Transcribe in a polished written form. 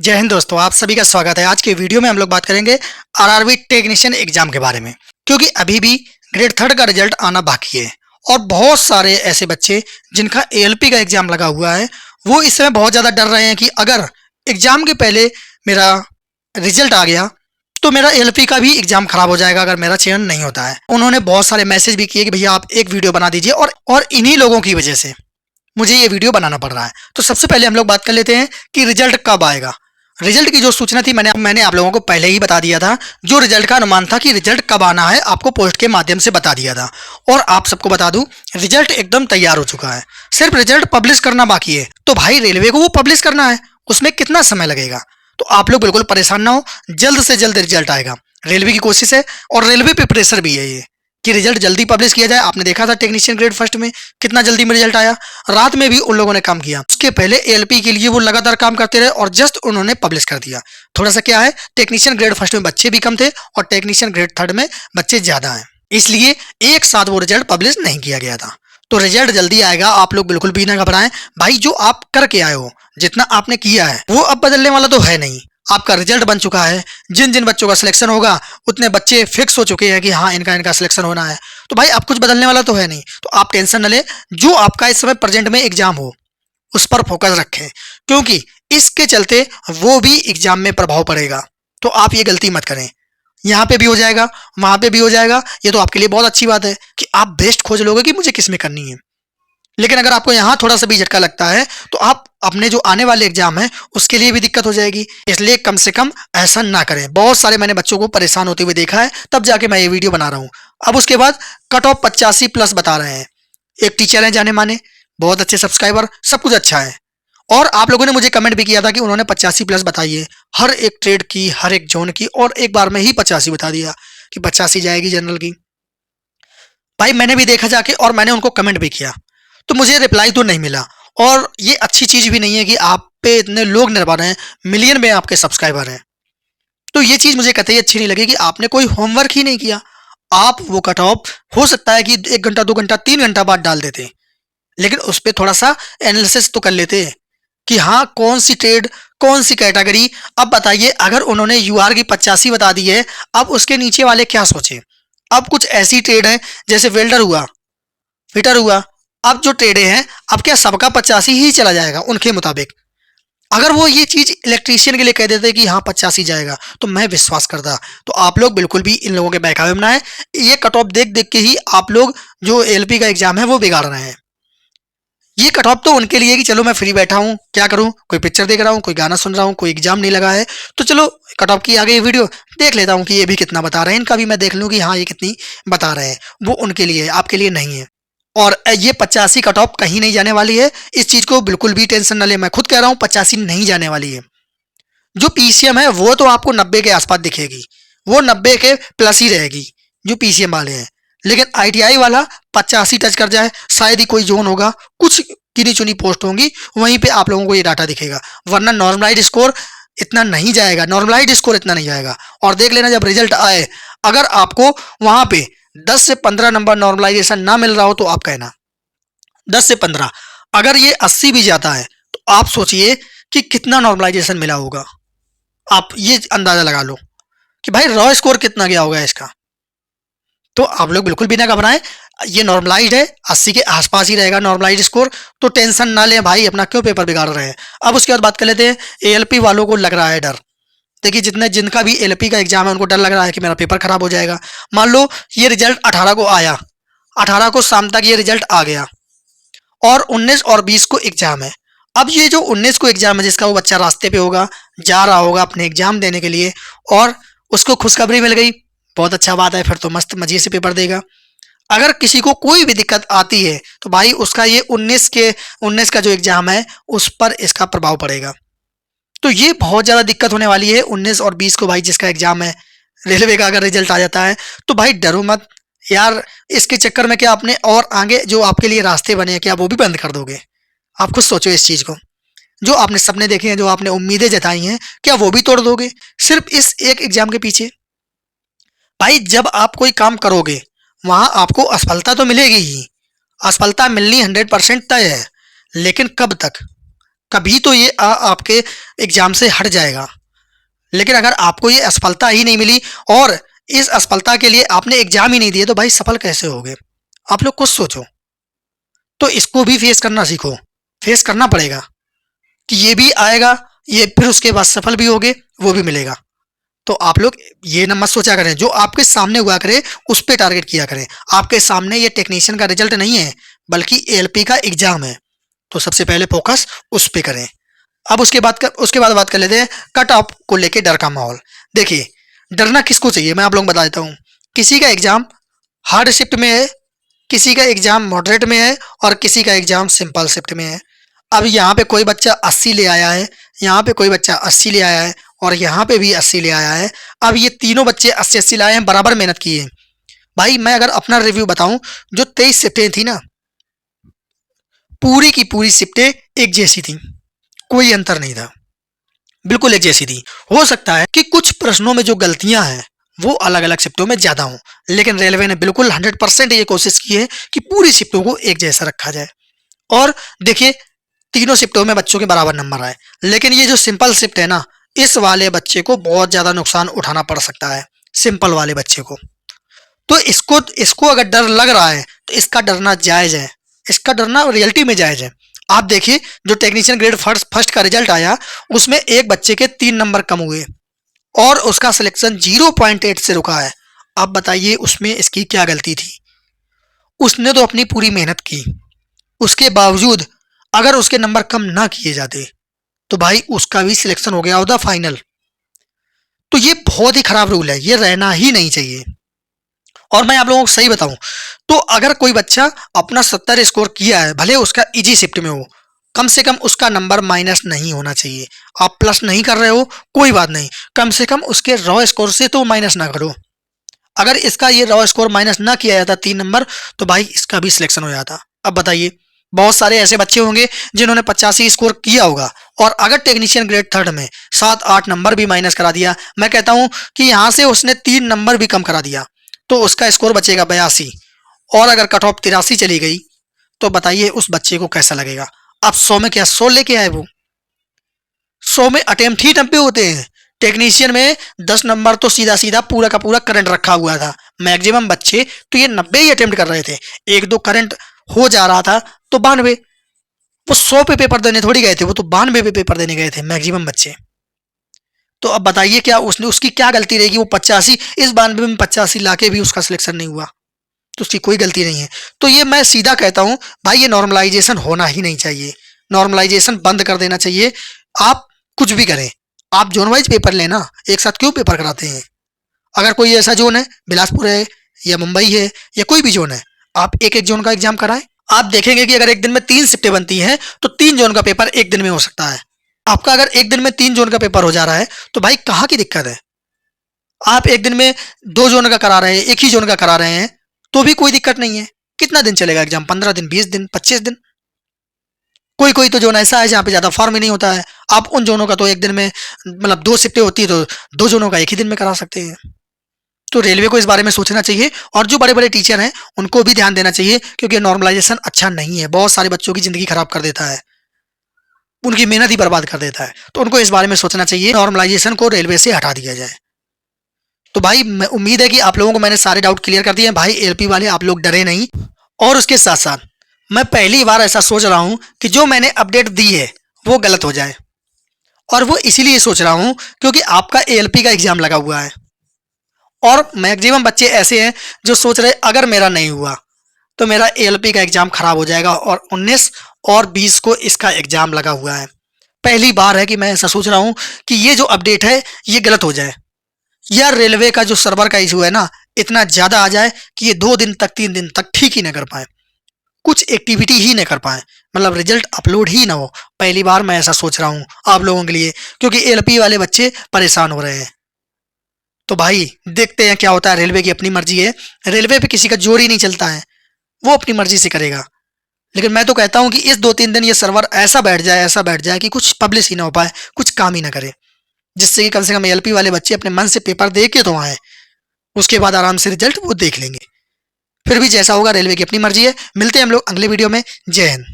जय हिंद दोस्तों, आप सभी का स्वागत है। आज के वीडियो में हम लोग बात करेंगे आरआरबी टेक्नीशियन एग्जाम के बारे में, क्योंकि अभी भी ग्रेड थर्ड का रिजल्ट आना बाकी है और बहुत सारे ऐसे बच्चे जिनका एएलपी का एग्जाम लगा हुआ है, वो इस समय बहुत ज़्यादा डर रहे हैं कि अगर एग्जाम के पहले मेरा रिजल्ट आ गया तो मेरा एएलपी का भी एग्जाम खराब हो जाएगा अगर मेरा चयन नहीं होता है। उन्होंने बहुत सारे मैसेज भी किए कि भैया आप एक वीडियो बना दीजिए, और इन्हीं लोगों की वजह से मुझे ये वीडियो बनाना पड़ रहा है। तो सबसे पहले हम लोग बात कर लेते हैं कि रिजल्ट कब आएगा। रिजल्ट की जो सूचना थी मैंने आप लोगों को पहले ही बता दिया था। जो रिजल्ट का अनुमान था कि रिजल्ट कब आना है, आपको पोस्ट के माध्यम से बता दिया था। और आप सबको बता दूं, रिजल्ट एकदम तैयार हो चुका है, सिर्फ रिजल्ट पब्लिश करना बाकी है। तो भाई रेलवे को वो पब्लिश करना है, उसमें कितना समय लगेगा? तो आप लोग बिल्कुल परेशान ना हो, जल्द से जल्द रिजल्ट आएगा। रेलवे की कोशिश है और रेलवे पे प्रेशर भी है ये कि रिजल्ट जल्दी पब्लिश किया जाए। आपने देखा था टेक्नीशियन ग्रेड फर्स्ट में कितना जल्दी में रिजल्ट आया, रात में भी उन लोगों ने काम किया। उसके पहले एएलपी के लिए वो लगातार काम करते रहे और जस्ट उन्होंने पब्लिश कर दिया। थोड़ा सा क्या है, टेक्नीशियन ग्रेड फर्स्ट में बच्चे भी कम थे और टेक्नीशियन ग्रेड थर्ड में बच्चे ज्यादा हैं, इसलिए एक साथ वो रिजल्ट पब्लिश नहीं किया गया था। तो रिजल्ट जल्दी आएगा, आप लोग बिल्कुल भी ना घबराएं। भाई जो आप करके आए हो, जितना आपने किया है वो अब बदलने वाला तो है नहीं। आपका रिजल्ट बन चुका है, जिन जिन बच्चों का सिलेक्शन होगा उतने बच्चे फिक्स हो चुके हैं कि हाँ इनका इनका सिलेक्शन होना है। तो भाई अब कुछ बदलने वाला तो है नहीं, तो आप टेंशन न ले। जो आपका इस समय प्रेजेंट में एग्जाम हो उस पर फोकस रखें, क्योंकि इसके चलते वो भी एग्जाम में प्रभाव पड़ेगा। तो आप ये गलती मत करें, यहाँ पे भी हो जाएगा वहां पे भी हो जाएगा। ये तो आपके लिए बहुत अच्छी बात है कि आप बेस्ट खोज लोगे कि मुझे किस में करनी है। लेकिन अगर आपको यहाँ थोड़ा सा भी झटका लगता है तो आप अपने जो आने वाले एग्जाम है उसके लिए भी दिक्कत हो जाएगी। इसलिए कम से कम ऐसा ना करें। बहुत सारे मैंने बच्चों को परेशान होते हुए देखा है, तब जाके मैं ये वीडियो बना रहा हूँ। अब उसके बाद कट ऑफ 85+ बता रहे हैं। एक टीचर है जाने माने, बहुत अच्छे सब्सक्राइबर, सब कुछ अच्छा है। और आप लोगों ने मुझे कमेंट भी किया था कि उन्होंने 85+ बताई है, हर एक ट्रेड की, हर एक जोन की, और एक बार में ही 85 बता दिया कि 85 जाएगी जनरल की। भाई मैंने भी देखा जाके और मैंने उनको कमेंट भी किया, तो मुझे रिप्लाई तो नहीं मिला। और ये अच्छी चीज भी नहीं है कि आप पे इतने लोग निर्भर हैं, मिलियन में आपके सब्सक्राइबर हैं। तो ये चीज मुझे कतई अच्छी नहीं लगी कि आपने कोई होमवर्क ही नहीं किया। आप वो कट ऑफ हो सकता है कि 1 घंटा 2 घंटा 3 घंटा बाद डाल देते, लेकिन उस पर थोड़ा सा एनालिसिस तो कर लेते कि हाँ कौन सी ट्रेड, कौन सी कैटेगरी। अब बताइए, अगर उन्होंने यूआर की 85 बता दी है, अब उसके नीचे वाले क्या सोचे? अब कुछ ऐसी ट्रेड है जैसे वेल्डर हुआ, फिटर हुआ, अब जो ट्रेडे हैं, अब क्या सबका 85 ही चला जाएगा उनके मुताबिक? अगर वो ये चीज इलेक्ट्रीशियन के लिए कह देते कि हाँ 85 जाएगा तो मैं विश्वास करता। तो आप लोग बिल्कुल भी इन लोगों के बहकावे में ना आए। ये कट ऑफ देख देख के ही आप लोग जो एलपी का एग्जाम है वो बिगाड़ रहे हैं। ये कट ऑफ तो उनके लिए कि चलो मैं फ्री बैठा हूँ, क्या करूँ, कोई पिक्चर देख रहा हूँ, कोई गाना सुन रहा हूँ, कोई एग्जाम नहीं लगा है, तो चलो कट ऑफ की आ गई वीडियो देख लेता हूँ कि ये भी कितना बता रहे हैं, इनका भी मैं देख लूँ कि हाँ ये कितनी बता रहे हैं। वो उनके लिए है, आपके लिए नहीं है। और ये 85 कट ऑफ कहीं नहीं जाने वाली है, इस चीज को बिल्कुल भी टेंशन न ले। मैं खुद कह रहा हूँ 85 नहीं जाने वाली है। जो पीसीएम है वो तो आपको 90 के आसपास दिखेगी, वो 90 के प्लस ही रहेगी जो पीसीएम वाले हैं। लेकिन आईटीआई वाला 85 टच कर जाए, शायद ही कोई जोन होगा, कुछ गिनी चुनी पोस्ट होंगी, वहीं पे आप लोगों को ये डाटा दिखेगा। वरना नॉर्मलाइज स्कोर इतना नहीं जाएगा, नॉर्मलाइज स्कोर इतना नहीं जाएगा। और देख लेना जब रिजल्ट आए, अगर आपको वहां पे 10 से 15 नंबर नॉर्मलाइजेशन ना मिल रहा हो तो आप कहना 10 से 15। अगर ये 80 भी जाता है तो आप सोचिए कि कितना नॉर्मलाइजेशन मिला होगा। आप ये अंदाजा लगा लो कि भाई रॉ स्कोर कितना गया होगा इसका। तो आप लोग बिल्कुल भी ना घबराएं, ये नॉर्मलाइज्ड है, 80 के आसपास ही रहेगा नॉर्मलाइज्ड स्कोर। तो टेंशन ना लें भाई, अपना क्यों पेपर बिगाड़ रहे हैं। अब उसके बाद बात कर लेते हैं, एएलपी वालों को लग रहा है डर। देखिए जितने जिनका भी एलपी का एग्जाम है उनको डर लग रहा है कि मेरा पेपर खराब हो जाएगा। मान लो ये रिजल्ट 18 को आया, 18 को शाम तक ये रिजल्ट आ गया और 19 और 20 को एग्जाम है। अब ये जो 19 को एग्जाम है, जिसका वो बच्चा रास्ते पे होगा, जा रहा होगा अपने एग्जाम देने के लिए, और उसको खुशखबरी मिल गई, बहुत अच्छा बात है, फिर तो मस्त मजे से पेपर देगा। अगर किसी को कोई भी दिक्कत आती है तो भाई उसका ये 19 का जो एग्जाम है उस पर इसका प्रभाव पड़ेगा। तो ये बहुत ज़्यादा दिक्कत होने वाली है 19 और 20 को भाई, जिसका एग्जाम है रेलवे का, अगर रिजल्ट आ जाता है तो भाई डरो मत यार। इसके चक्कर में क्या आपने और आगे जो आपके लिए रास्ते बने हैं क्या वो भी बंद कर दोगे? आप खुद सोचो इस चीज़ को। जो आपने सपने देखे हैं, जो आपने उम्मीदें जताई हैं, क्या वो भी तोड़ दोगे सिर्फ इस एक एग्जाम के पीछे? भाई जब आप कोई काम करोगे वहां आपको असफलता तो मिलेगी ही, असफलता मिलनी 100% तय है, लेकिन कब तक? कभी तो ये आपके एग्जाम से हट जाएगा। लेकिन अगर आपको ये असफलता ही नहीं मिली और इस असफलता के लिए आपने एग्जाम ही नहीं दिए तो भाई सफल कैसे होगे? आप लोग कुछ सोचो। तो इसको भी फेस करना सीखो, फेस करना पड़ेगा कि ये भी आएगा, ये फिर उसके बाद सफल भी होगे, वो भी मिलेगा। तो आप लोग ये ना मत सोचा करें, जो आपके सामने हुआ करे उस पे टारगेट किया करें। आपके सामने ये टेक्नीशियन का रिजल्ट नहीं है बल्कि एएलपी का एग्जाम है, तो सबसे पहले फोकस उस पे करें। अब उसके बाद बात कर लेते हैं कट ऑफ को लेके डर का माहौल। देखिए, डरना किसको चाहिए मैं आप लोगों को बता देता हूँ। किसी का एग्जाम हार्ड शिफ्ट में है, किसी का एग्जाम मॉडरेट में है और किसी का एग्जाम सिंपल शिफ्ट में है। अब यहाँ पे कोई बच्चा 80 ले आया है, यहाँ पे कोई बच्चा 80 ले आया है और यहाँ पे भी 80 ले आया है। अब ये तीनों बच्चे 80-80 लाए हैं, बराबर मेहनत की है। भाई मैं अगर अपना रिव्यू बताऊं, जो 23 शिफ्टें थी ना, पूरी की पूरी शिफ्टें एक जैसी थी, कोई अंतर नहीं था, बिल्कुल एक जैसी थी। हो सकता है कि कुछ प्रश्नों में जो गलतियां हैं वो अलग अलग शिफ्टों में ज्यादा हों, लेकिन रेलवे ने बिल्कुल 100% ये कोशिश की है कि पूरी शिफ्टों को एक जैसा रखा जाए। और देखिए, तीनों शिफ्टों में बच्चों के बराबर नंबर आए। लेकिन ये जो सिंपल शिफ्ट है ना, इस वाले बच्चे को बहुत ज्यादा नुकसान उठाना पड़ सकता है, सिंपल वाले बच्चे को। तो इसको इसको अगर डर लग रहा है तो इसका डरना जायज है, इसका डरना रियलिटी में जायज है। आप देखिए, जो टेक्नीशियन ग्रेड फर्स्ट का रिजल्ट आया उसमें एक बच्चे के 3 नंबर कम हुए और उसका सिलेक्शन 0.8 से रुका है। आप बताइए उसमें इसकी क्या गलती थी? उसने तो अपनी पूरी मेहनत की, उसके बावजूद अगर उसके नंबर कम ना किए जाते तो भाई उसका भी सिलेक्शन हो गया होता फाइनल। तो ये बहुत ही खराब रूल है, ये रहना ही नहीं चाहिए। और मैं आप लोगों को सही बताऊं तो अगर कोई बच्चा अपना 70 स्कोर किया है, भले उसका इजी शिफ्ट में हो, कम से कम उसका नंबर माइनस नहीं होना चाहिए। आप प्लस नहीं कर रहे हो कोई बात नहीं, कम से कम उसके रॉ स्कोर से तो माइनस ना करो। अगर इसका ये रॉ स्कोर माइनस ना किया जाता 3 नंबर तो भाई इसका भी सिलेक्शन हो जाता। अब बताइए, बहुत सारे ऐसे बच्चे होंगे जिन्होंने 85 स्कोर किया होगा और अगर टेक्नीशियन ग्रेड थर्ड में 7-8 नंबर भी माइनस करा दिया, मैं कहता हूं कि यहां से उसने 3 नंबर भी कम करा दिया तो उसका स्कोर बचेगा 82। और अगर कट ऑफ 83 चली गई तो बताइए उस बच्चे को कैसा लगेगा? अब 100 में क्या 100 लेके आए वो? 100 में अटेम्प्ट ही 90 होते हैं। टेक्नीशियन में 10 नंबर तो सीधा सीधा पूरा का पूरा करंट रखा हुआ था। मैक्सिमम बच्चे तो ये 90 ही अटेम्प्ट कर रहे थे, एक दो करंट हो जा रहा था तो 92। वो 100 पे पेपर देने थोड़ी गए थे, वो तो 92 पे पेपर देने गए थे मैक्सिमम बच्चे। तो अब बताइए क्या उसने उसकी क्या गलती रहेगी? वो 85, इस 92 में 85 लाके भी उसका सिलेक्शन नहीं हुआ तो उसकी कोई गलती नहीं है। तो ये मैं सीधा कहता हूं भाई, ये नॉर्मलाइजेशन होना ही नहीं चाहिए, नॉर्मलाइजेशन बंद कर देना चाहिए। आप कुछ भी करें, आप जोन वाइज पेपर लेना, एक साथ क्यों पेपर कराते हैं? अगर कोई ऐसा जोन है, बिलासपुर है या मुंबई है या कोई भी जोन है, आप एक एक जोन का एग्जाम कराएं। आप देखेंगे कि अगर एक दिन में 3 शिफ्टें बनती हैं तो 3 जोन का पेपर एक दिन में हो सकता है। आपका अगर एक दिन में 3 जोन का पेपर हो जा रहा है तो भाई कहाँ की दिक्कत है? आप एक दिन में 2 जोन का करा रहे हैं, एक ही जोन का करा रहे हैं तो भी कोई दिक्कत नहीं है। कितना दिन चलेगा एग्जाम? 15 दिन, 20 दिन, 25 दिन? कोई कोई तो जोन ऐसा है जहाँ पे ज्यादा फॉर्म ही नहीं होता है, आप उन जोनों का तो एक दिन में, मतलब 2 शिफ्टें होती है तो 2 जोनों का एक ही दिन में करा सकते हैं। तो रेलवे को इस बारे में सोचना चाहिए और जो बड़े बड़े टीचर हैं उनको भी ध्यान देना चाहिए, क्योंकि नॉर्मलाइजेशन अच्छा नहीं है, बहुत सारे बच्चों की जिंदगी खराब कर देता है, उनकी मेहनत ही बर्बाद कर देता है। तो उनको इस बारे में सोचना चाहिए, नॉर्मलाइजेशन को रेलवे से हटा दिया जाए। तो भाई मैं उम्मीद है कि आप लोगों को मैंने सारे डाउट क्लियर कर दिए हैं। भाई एलपी वाले आप लोग डरे नहीं। और उसके साथ साथ मैं पहली बार ऐसा सोच रहा हूं कि जो मैंने अपडेट दी है वो गलत हो जाए, और वो इसीलिए सोच रहा हूं क्योंकि आपका एएलपी का एग्जाम लगा हुआ है और मैक्सिमम बच्चे ऐसे हैं जो सोच रहे अगर मेरा नहीं हुआ तो मेरा एएलपी का एग्जाम खराब हो जाएगा, और 19 और 20 को इसका एग्जाम लगा हुआ है। पहली बार है कि मैं ऐसा सोच रहा हूं कि ये जो अपडेट है ये गलत हो जाए, या रेलवे का जो सर्वर का इशू है ना इतना ज्यादा आ जाए कि ये 2 दिन तक 3 दिन तक ठीक ही ना कर पाए, कुछ एक्टिविटी ही ना कर पाए, मतलब रिजल्ट अपलोड ही ना हो। पहली बार मैं ऐसा सोच रहा हूं आप लोगों के लिए, क्योंकि एलपी वाले बच्चे परेशान हो रहे हैं। तो भाई देखते हैं क्या होता है, रेलवे की अपनी मर्जी है, रेलवे पे किसी का जोर ही नहीं चलता है, वो अपनी मर्जी से करेगा। लेकिन मैं तो कहता हूं कि इस 2-3 दिन ये सर्वर ऐसा बैठ जाए, ऐसा बैठ जाए कि कुछ पब्लिश ही ना हो पाए, कुछ काम ही ना करे, जिससे कि कम से कम एलपी वाले बच्चे अपने मन से पेपर दे के तो आए, उसके बाद आराम से रिजल्ट वो देख लेंगे। फिर भी जैसा होगा रेलवे की अपनी मर्जी है। मिलते हैं हम लोग अगले वीडियो में। जय हिंद।